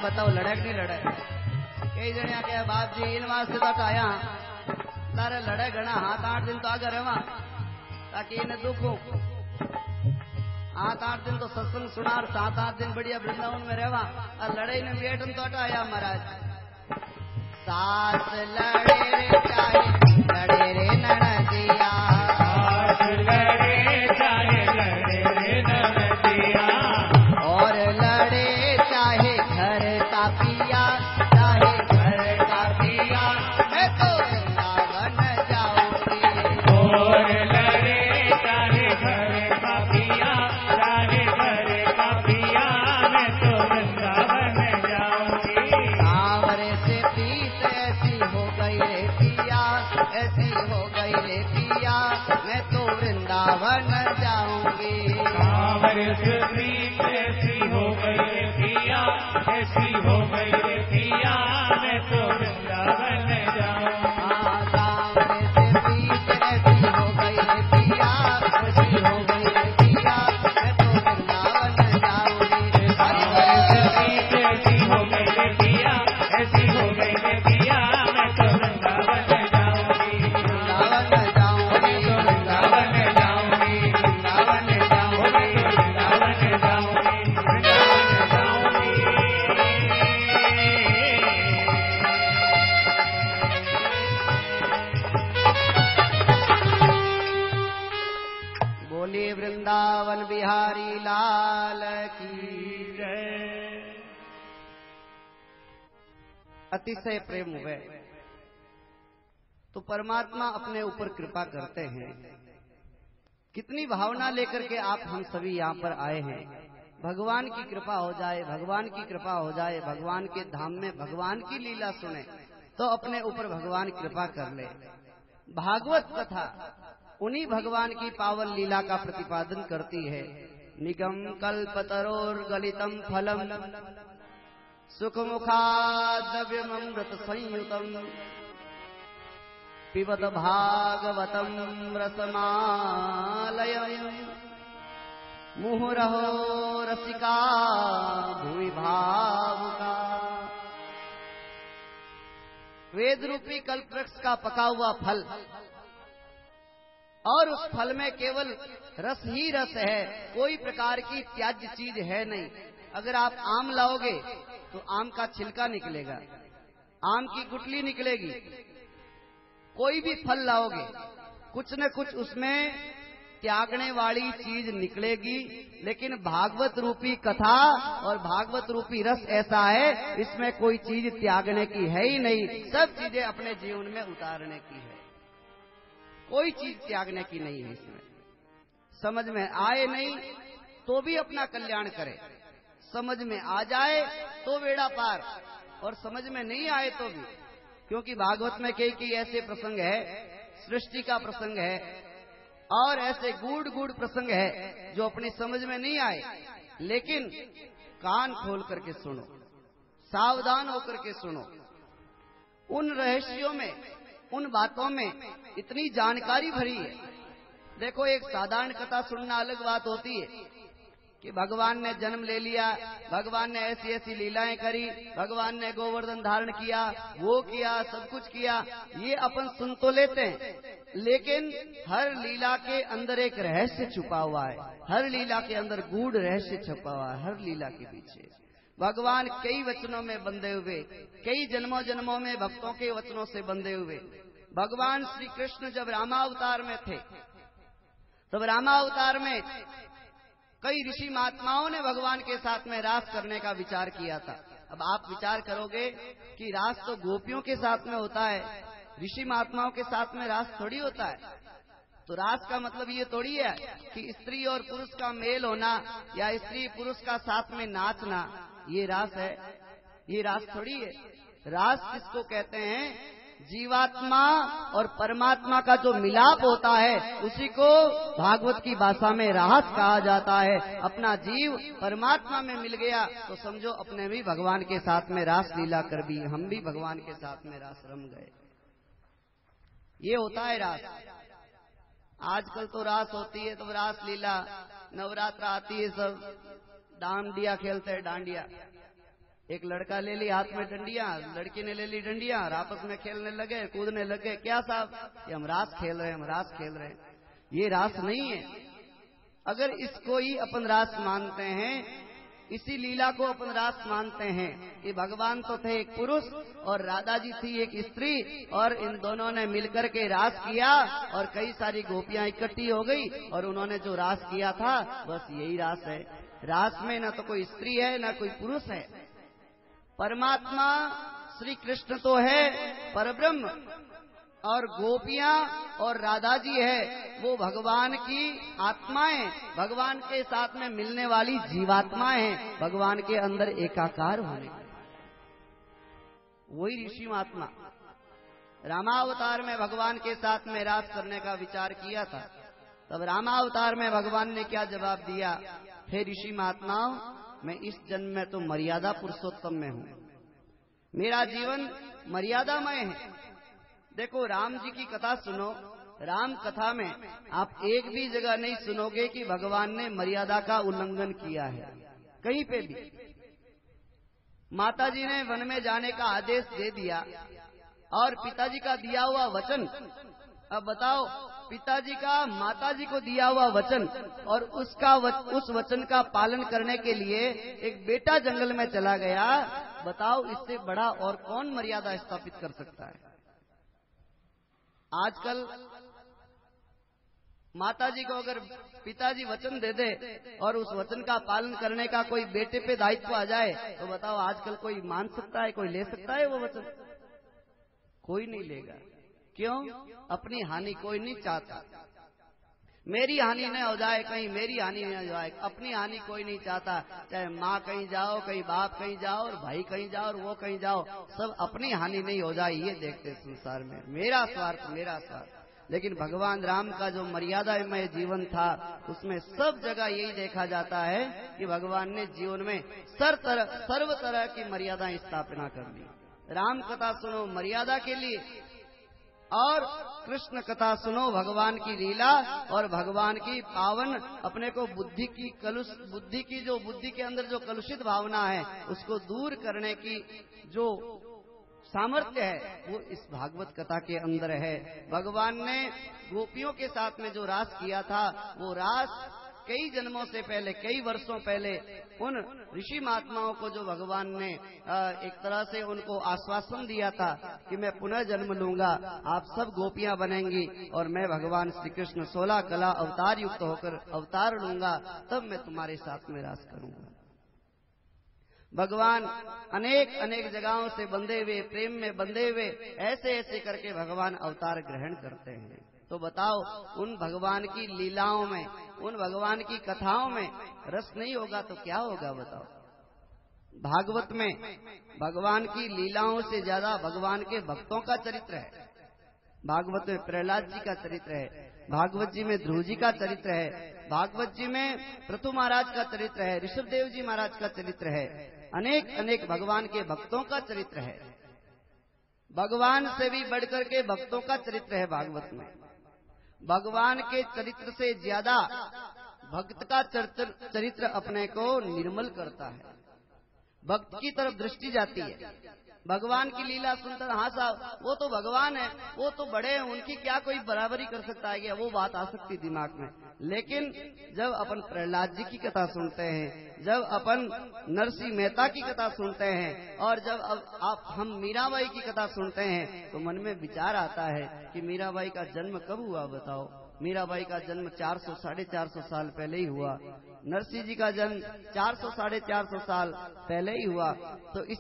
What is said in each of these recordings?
बताओ लड़े कि नहीं लड़े? कई जने आके बाप जी इन वास्ते तक आया तारे लड़े घना 7-8 दिन तो आगे रहवा ताकि इन्हें दुख हो। 8-8 दिन तो सत्संग सुना और 7-8 दिन बढ़िया वृंदावन में रहवा और लड़े ने वेटन तो आया महाराज। सास लड़े रे चाहे लड़े रे ननदिया, सास लड़े चाहे लड़े रे ननदिया, और लड़े चाहे घर का पिया, चाहे घर का पिया, मैं तो वृंदावन जाऊंगी। और लड़े चाहे घर का पिया, चाहे घर का पिया, मैं तो वृंदावन जाऊंगी। सांवरे से पीत ऐसी हो गई रे पिया, ऐसी हो गई रे पिया, मैं तो वृंदावन जाऊंगी। सांवरे से पीत ऐसी हो गई रे पिया, ऐसी हो गई रे पिया, मैं तो वृंदावन जाऊंगी। सांवरे से पीत ऐसी हो गई रे पिया, ऐसी हो गई रे पिया, मैं तो वृंदावन जाऊंगी। सांवरे से पीत ऐसी हो गई रे पिया, ऐसी हो गई रे पिया, मैं तो वृंदावन जाऊंगी। वृंदावन जाऊंगी, वृंदावन जाऊंगी, वृंदावन जाऊंगी, वृंदावन जाऊंगी, वृंदावन जाऊंगी। बोलिए वृंदावन बिहारी लाल की जय। अतिशय प्रेम हुए तो परमात्मा अपने ऊपर कृपा करते हैं। कितनी भावना लेकर के आप हम सभी यहाँ पर आए हैं। भगवान की कृपा हो जाए, भगवान की कृपा हो जाए, भगवान के धाम में भगवान की लीला सुने तो अपने ऊपर भगवान कृपा कर ले। भागवत कथा उन्हीं भगवान की पावन लीला का प्रतिपादन करती है। निगम कल्पतरोर गलितम फलम सुखमुखाद्रव्यमृत संयुतम पिबत भागवतम रसमालयम मुहुरहो रसिका भुवि भावुका। वेद रूपी कल्पवृक्ष का पका हुआ फल और उस फल में केवल रस ही रस है, कोई प्रकार की त्याज्य चीज है नहीं। अगर आप आम लाओगे तो आम का छिलका निकलेगा, आम की गुठली निकलेगी। कोई भी फल लाओगे कुछ न कुछ उसमें त्यागने वाली चीज निकलेगी। लेकिन भागवत रूपी कथा और भागवत रूपी रस ऐसा है, इसमें कोई चीज त्यागने की है ही नहीं, सब चीजें अपने जीवन में उतारने की है। कोई चीज त्यागने की नहीं है इसमें। समझ में आए नहीं तो भी अपना कल्याण करे, समझ में आ जाए तो बेड़ा पार, और समझ में नहीं आए तो भी। क्योंकि भागवत में कई ऐसे प्रसंग है, सृष्टि का प्रसंग है और ऐसे गूढ़ गूढ़ प्रसंग है जो अपनी समझ में नहीं आए, लेकिन कान खोल करके सुनो, सावधान होकर के सुनो। उन रहस्यों में, उन बातों में इतनी जानकारी भरी है। देखो, एक साधारण कथा सुनना अलग बात होती है कि भगवान ने जन्म ले लिया, भगवान ने ऐसी ऐसी लीलाएं करी, भगवान ने गोवर्धन धारण किया, वो किया, सब कुछ किया, ये अपन सुन तो लेते हैं। लेकिन हर लीला के अंदर एक रहस्य छुपा हुआ है, हर लीला के अंदर गूढ़ रहस्य छुपा हुआ है। हर लीला के पीछे भगवान कई वचनों में बंधे हुए, कई जन्मों जन्मों में भक्तों के वचनों से बंधे हुए। भगवान श्री कृष्ण जब रामावतार में थे, तब रामावतार में कई ऋषि महात्माओं ने भगवान के साथ में रास करने का विचार किया था। अब आप विचार करोगे कि रास तो गोपियों के साथ में होता है, ऋषि महात्माओं के साथ में रास थोड़ी होता है। तो रास का मतलब ये थोड़ी है कि स्त्री और पुरुष का मेल होना या स्त्री पुरुष का साथ में नाचना, ये रास है। ये रास थोड़ी है। रास किसको कहते हैं? जीवात्मा और परमात्मा का जो मिलाप होता है उसी को भागवत की भाषा में रास कहा जाता है। अपना जीव परमात्मा में मिल गया तो समझो अपने भी भगवान के साथ में रास लीला कर भी, हम भी भगवान के साथ में रास रम गए। ये होता है रास। आजकल तो रास होती है तो रास लीला, नवरात्र आती है, सब डांडिया खेलते हैं। डांडिया, एक लड़का ले ली हाथ में डंडिया, लड़की ने ले ली डंडिया और आपस में खेलने लगे, कूदने लगे। क्या साहब, ये हम रास खेल रहे हैं, हम रास खेल रहे हैं। ये रास नहीं है। अगर इसको ही अपन रास मानते हैं, इसी लीला को अपन रास मानते हैं कि भगवान तो थे एक पुरुष और राधा जी थी एक स्त्री और इन दोनों ने मिलकर के रास किया और कई सारी गोपियां इकट्ठी हो गई और उन्होंने जो रास किया था बस यही रास है। रास में न तो कोई स्त्री है न कोई पुरुष है। परमात्मा श्री कृष्ण तो है परब्रह्म और गोपियां और राधा जी है वो भगवान की आत्माएं, भगवान के साथ में मिलने वाली जीवात्माएं हैं, भगवान के अंदर एकाकार होने। वही ऋषि महात्मा रामावतार में भगवान के साथ में रास करने का विचार किया था। तब रामावतार में भगवान ने क्या जवाब दिया? हे ऋषि महात्माओं, मैं इस जन्म में तो मर्यादा पुरुषोत्तम में हूँ, मेरा जीवन मर्यादामय है। देखो राम जी की कथा सुनो, राम कथा में आप एक भी जगह नहीं सुनोगे कि भगवान ने मर्यादा का उल्लंघन किया है, कहीं पे भी। माता जी ने वन में जाने का आदेश दे दिया और पिताजी का दिया हुआ वचन, अब बताओ पिताजी का माता जी को दिया हुआ वचन और उस वचन का पालन करने के लिए एक बेटा जंगल में चला गया। बताओ इससे बड़ा और कौन मर्यादा स्थापित कर सकता है? आजकल माता जी को अगर पिताजी वचन दे दे और उस वचन का पालन करने का कोई बेटे पे दायित्व आ जाए तो बताओ आजकल कोई मान सकता है, कोई ले सकता है वो वचन? कोई नहीं लेगा। क्यों? अपनी हानि कोई नहीं चाहता। मेरी हानि न हो जाए, कहीं मेरी हानि न हो जाए, अपनी हानि कोई नहीं चाहता। चाहे माँ कहीं जाओ, कहीं बाप कहीं जाओ और भाई कहीं जाओ और वो कहीं जाओ, सब अपनी हानि नहीं हो जाए ये देखते संसार में, मेरा स्वार्थ मेरा स्वार्थ। लेकिन भगवान राम का जो मर्यादामय जीवन था उसमें सब जगह यही देखा जाता है कि भगवान ने जीवन में सर्व तरह की मर्यादा स्थापना कर दी। राम कथा सुनो मर्यादा के लिए और कृष्ण कथा सुनो भगवान की लीला और भगवान की पावन, अपने को बुद्धि के अंदर जो कलुषित भावना है उसको दूर करने की जो सामर्थ्य है वो इस भागवत कथा के अंदर है। भगवान ने गोपियों के साथ में जो रास किया था वो रास कई जन्मों से पहले, कई वर्षों पहले उन ऋषि महात्माओं को जो भगवान ने एक तरह से उनको आश्वासन दिया था कि मैं पुनः जन्म लूंगा, आप सब गोपियां बनेंगी और मैं भगवान श्री कृष्ण 16 कला अवतार युक्त होकर अवतार लूंगा, तब मैं तुम्हारे साथ में रास करूंगा। भगवान अनेक जगहों से बंधे हुए, प्रेम में बंधे हुए, ऐसे करके भगवान अवतार ग्रहण करते हैं। तो बताओ उन भगवान की लीलाओं में, उन भगवान की कथाओं में रस नहीं होगा तो क्या होगा? बताओ। भागवत में भगवान की लीलाओं से ज्यादा भगवान के भक्तों का चरित्र है। भागवत में प्रहलाद जी का चरित्र है, भागवत जी में ध्रुव जी का चरित्र है, भागवत जी में पृथु महाराज का चरित्र है, ऋषभदेव जी महाराज का चरित्र है, अनेक भगवान के भक्तों का चरित्र है। भगवान से भी बढ़कर के भक्तों का चरित्र है भागवत में। भगवान के चरित्र से ज्यादा भक्त का चरित्र अपने को निर्मल करता है, भक्त की तरफ दृष्टि जाती है। भगवान की लीला सुनकर हाँ साहब वो तो भगवान है, वो तो बड़े हैं, उनकी क्या कोई बराबरी कर सकता है क्या? वो बात आ सकती दिमाग में। लेकिन जब अपन प्रहलाद जी की कथा सुनते हैं, जब अपन नरसिंह मेहता की कथा सुनते हैं और जब हम मीराबाई की कथा सुनते हैं तो मन में विचार आता है कि मीराबाई का जन्म कब हुआ बताओ? मीराबाई का जन्म 400 450 साल पहले ही हुआ, नरसिंह जी का जन्म 400 450 साल पहले ही हुआ। तो इस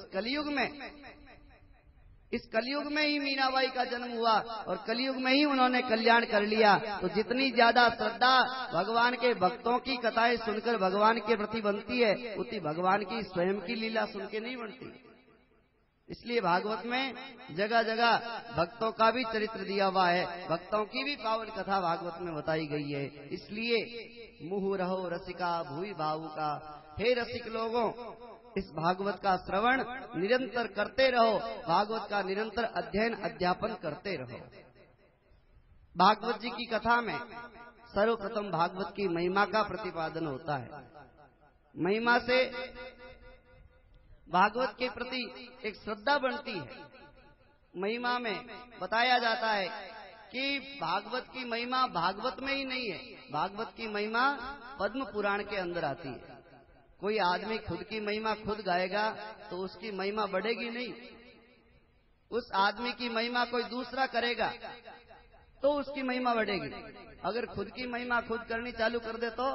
कलयुग में ही मीराबाई का जन्म हुआ और कलयुग में ही उन्होंने कल्याण कर लिया। तो जितनी ज्यादा श्रद्धा भगवान के भक्तों की कथाएं सुनकर भगवान के प्रति बनती है, उतनी भगवान की स्वयं की लीला सुन के नहीं बनती। इसलिए भागवत में जगह जगह भक्तों का भी चरित्र दिया हुआ है, भक्तों की भी पावन कथा भागवत में बताई गई है। इसलिए मुहु रहो रसिका भूई भावुका, हे रसिक लोगों, इस भागवत का श्रवण निरंतर करते रहो, भागवत का निरंतर अध्ययन अध्यापन करते रहो। भागवत जी की कथा में सर्वप्रथम भागवत की महिमा का प्रतिपादन होता है। महिमा से भागवत के प्रति एक श्रद्धा बनती है। महिमा में बताया जाता है कि भागवत की महिमा भागवत में ही नहीं है, भागवत की महिमा पद्म पुराण के अंदर आती है। कोई आदमी खुद की महिमा खुद गाएगा तो उसकी महिमा बढ़ेगी नहीं, उस आदमी की महिमा कोई दूसरा करेगा तो उसकी महिमा बढ़ेगी। अगर खुद की महिमा खुद करनी चालू कर दे तो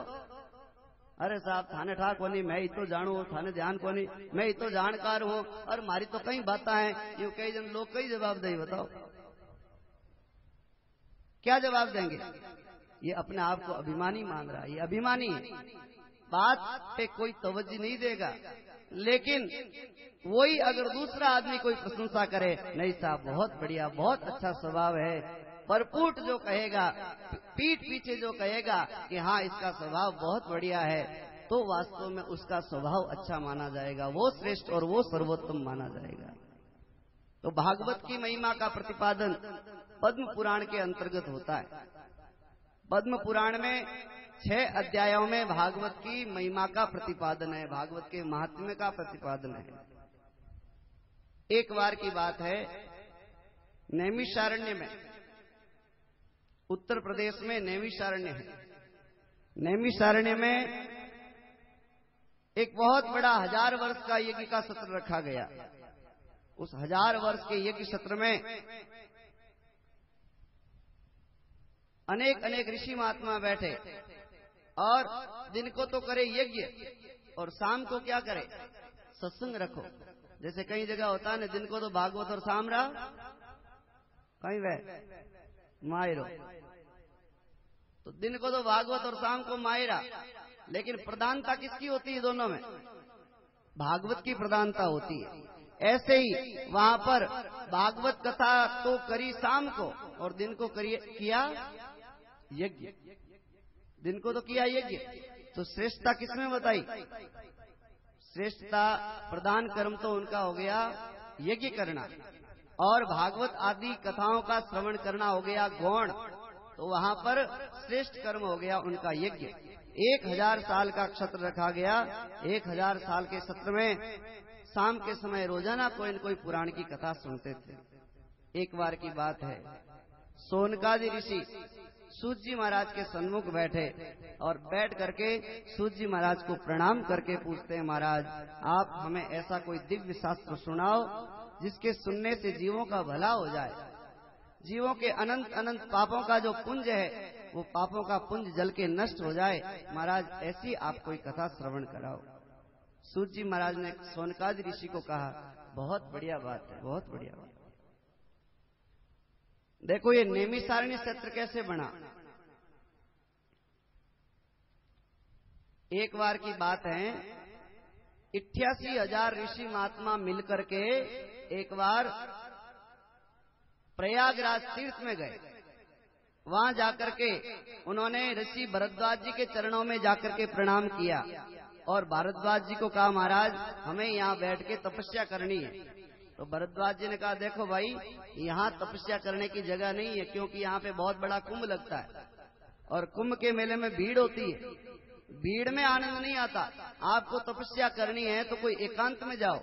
अरे साहब थाने ठा कोनी, मैं ही तो जानू, थाने ध्यान कोनी, मैं ही तो जानकार हूं और मारी तो कई बातें हैं, ये कई जन लोग कई जवाब दे, बताओ क्या जवाब देंगे? ये अपने आप को अभिमानी मान रहा है, ये अभिमानी है, बात पे कोई तवज्जो नहीं देगा। लेकिन वही अगर दूसरा आदमी कोई प्रशंसा करे, नहीं साहब बहुत बढ़िया, बहुत अच्छा स्वभाव है, परपूट जो कहेगा, पीठ पीछे जो कहेगा कि हाँ इसका स्वभाव बहुत बढ़िया है, तो वास्तव में उसका स्वभाव अच्छा माना जाएगा, वो श्रेष्ठ और वो सर्वोत्तम माना जाएगा। तो भागवत की महिमा का प्रतिपादन पद्म पुराण के अंतर्गत होता है। पद्म पुराण में 6 अध्यायों में भागवत की महिमा का प्रतिपादन है, भागवत के महात्म्य का प्रतिपादन है। एक बार की बात है, नैमिषारण्य में, उत्तर प्रदेश में नैमिषारण्य है, नैमिषारण्य में एक बहुत बड़ा 1000 वर्ष का यज्ञ का सत्र रखा गया। उस 1000 वर्ष के यज्ञ सत्र में अनेक अनेक ऋषि महात्मा बैठे और दिन को तो करे यज्ञ और शाम को क्या करे, सत्संग रखो। जैसे कई जगह होता है ना, दिन को तो भागवत और शाम रहा कहीं वह मायरो, तो दिन को तो भागवत और शाम को मायरा, लेकिन प्रधानता किसकी होती है? दोनों में भागवत की प्रधानता होती है। ऐसे ही वहां पर भागवत कथा तो करी शाम को और दिन को किया यज्ञ, दिन को तो किया यज्ञ। तो श्रेष्ठता किसमें बताई? श्रेष्ठता प्रधान कर्म तो उनका हो गया यज्ञ करना, और भागवत आदि कथाओं का श्रवण करना हो गया गौण। तो वहां पर श्रेष्ठ कर्म हो गया उनका यज्ञ। 1000 साल का सत्र रखा गया। 1000 साल के सत्र में शाम के समय रोजाना कोई न कोई पुराण की कथा सुनते थे। एक बार की बात है, सोनकादि ऋषि सूत जी महाराज के सन्मुख बैठे और बैठ करके सूत जी महाराज को प्रणाम करके पूछते हैं, महाराज आप हमें ऐसा कोई दिव्य शास्त्र सुनाओ जिसके सुनने से जीवों का भला हो जाए, जीवों के अनंत अनंत पापों का जो पुंज है वो पापों का पुंज जल के नष्ट हो जाए। महाराज ऐसी आप कोई कथा श्रवण कराओ। सूत जी महाराज ने सोनकादि ऋषि को कहा, बहुत बढ़िया बात है, बहुत बढ़िया बात। देखो ये नैमिषारण्य क्षेत्र कैसे बना। एक बार की बात है, 88,000 ऋषि महात्मा मिलकर के एक बार प्रयागराज तीर्थ में गए। वहां जाकर के उन्होंने ऋषि भरद्वाज जी के चरणों में जाकर के प्रणाम किया और भारद्वाज जी को कहा, महाराज हमें यहाँ बैठ के तपस्या करनी है। तो भरद्वाज जी ने कहा, देखो भाई यहाँ तपस्या करने की जगह नहीं है, क्योंकि यहाँ पे बहुत बड़ा कुंभ लगता है और कुंभ के मेले में भीड़ होती है, भीड़ में आनंद नहीं आता। आपको तपस्या करनी है तो कोई एकांत में जाओ।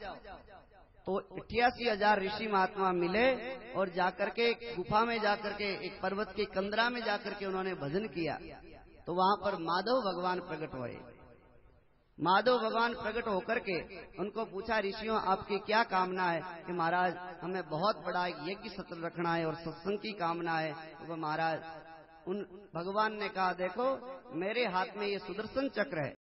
तो 88,000 ऋषि महात्मा मिले और जाकर के गुफा में जाकर के एक पर्वत के कंदरा में जाकर के उन्होंने भजन किया। तो वहां पर माधव भगवान प्रकट हुए। माधव भगवान प्रकट होकर के उनको पूछा, ऋषियों आपकी क्या कामना है? कि महाराज हमें बहुत बड़ा यज्ञ सत्र रखना है और सत्संग की कामना है। तो महाराज उन भगवान ने कहा, देखो मेरे हाथ में ये सुदर्शन चक्र है,